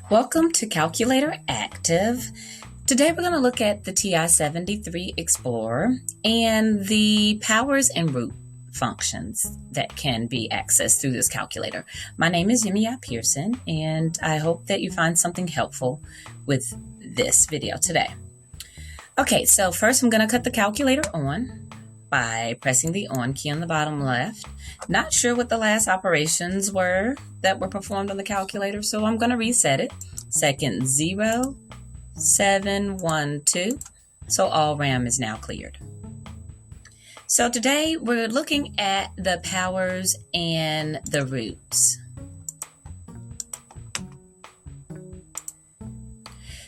Welcome to Calculator Active. Today we're going to look at the TI-73 Explorer and the powers and root functions that can be accessed through this calculator. My name is Yemi Pearson, and I hope that you find something helpful with this video today. Okay, so first I'm going to cut the calculator on by pressing the on key on the bottom left. Not sure what the last operations were that were performed on the calculator, so I'm going to reset it. Second 0, 7, 1, 2. So all RAM is now cleared. So today we're looking at the powers and the roots.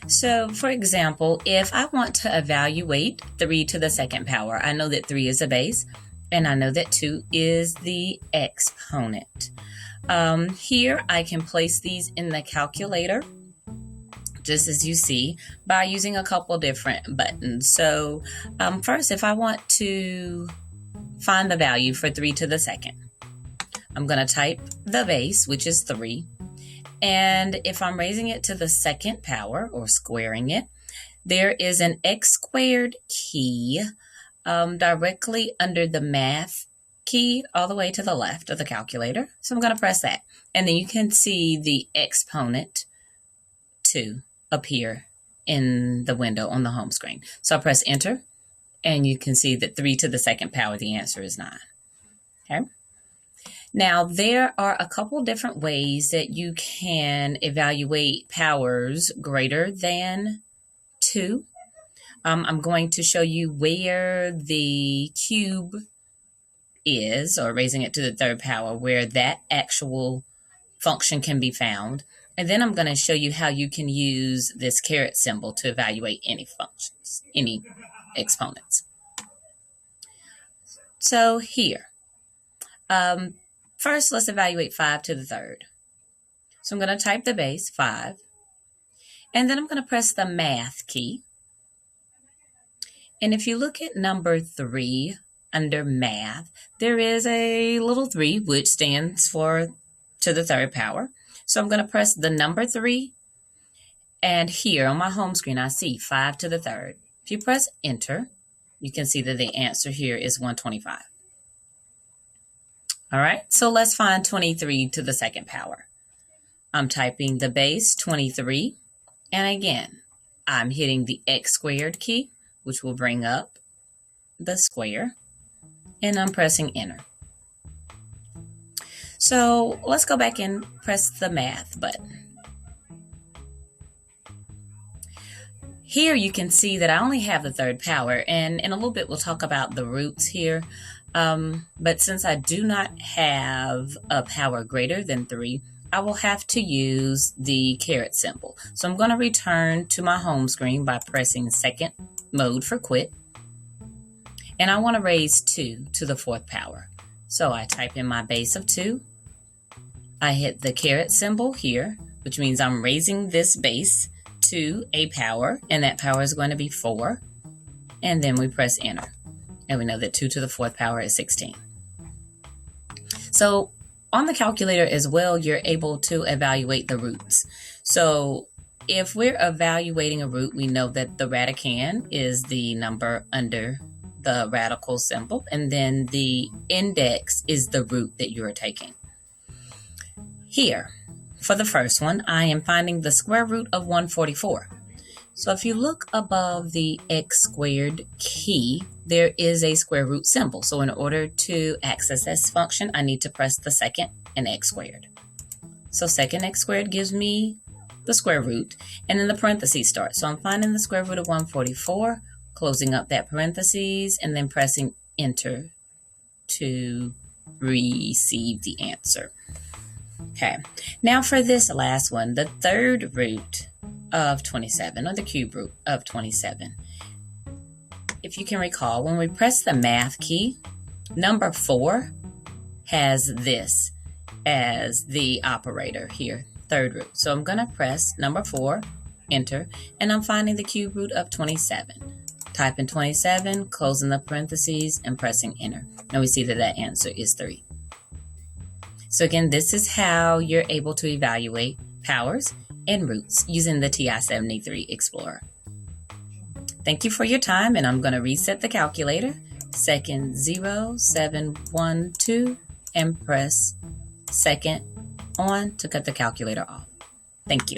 So, for example, if I want to evaluate 3 to the second power, I know that 3 is a base, and I know that 2 is the exponent. Here, I can place these in the calculator, just as you see, by using a couple different buttons. So, first, if I want to find the value for 3 to the second, I'm going to type the base, which is 3. And if I'm raising it to the second power or squaring it, there is an x squared key directly under the math key all the way to the left of the calculator. So I'm going to press that. And then you can see the exponent 2 appear in the window on the home screen. So I press enter, and you can see that 3 to the second power, the answer is 9. Okay. Now, there are a couple different ways that you can evaluate powers greater than 2. I'm going to show you where the cube is, or raising it to the third power, where that actual function can be found. And then I'm going to show you how you can use this caret symbol to evaluate any functions, any exponents. So here. First, let's evaluate 5 to the third. So I'm going to type the base, 5, and then I'm going to press the math key. And if you look at number 3 under math, there is a little 3, which stands for to the third power. So I'm going to press the number 3, and here on my home screen, I see 5 to the third. If you press enter, you can see that the answer here is 125. All right, so let's find 23 to the second power. I'm typing the base 23, and again, I'm hitting the x squared key, which will bring up the square, and I'm pressing enter. So let's go back and press the math button. Here you can see that I only have the third power, and in a little bit we'll talk about the roots here. But since I do not have a power greater than 3, I will have to use the caret symbol. So I'm going to return to my home screen by pressing second mode for quit. And I want to raise 2 to the fourth power. So I type in my base of 2. I hit the caret symbol here, which means I'm raising this base to a power, and that power is going to be 4. And then we press enter. And we know that 2 to the fourth power is 16. So on the calculator as well, you're able to evaluate the roots. So if we're evaluating a root, we know that the radicand is the number under the radical symbol, and then the index is the root that you are taking. Here, for the first one, I am finding the square root of 144. So if you look above the x squared key, there is a square root symbol. So in order to access this function, I need to press the second and x squared. So second x squared gives me the square root, and then the parentheses start. So I'm finding the square root of 144, closing up that parentheses, and then pressing enter to receive the answer. Okay, now for this last one, the third root of 27, or the cube root of 27. If you can recall, when we press the math key, number 4 has this as the operator here, third root. So I'm going to press number 4, enter, and I'm finding the cube root of 27. Type in 27, closing the parentheses, and pressing enter. Now we see that that answer is 3. So again, this is how you're able to evaluate powers and roots using the TI-73 Explorer. Thank you for your time, and I'm going to reset the calculator. Second 0, 7, 1, 2, and press second on to cut the calculator off. Thank you.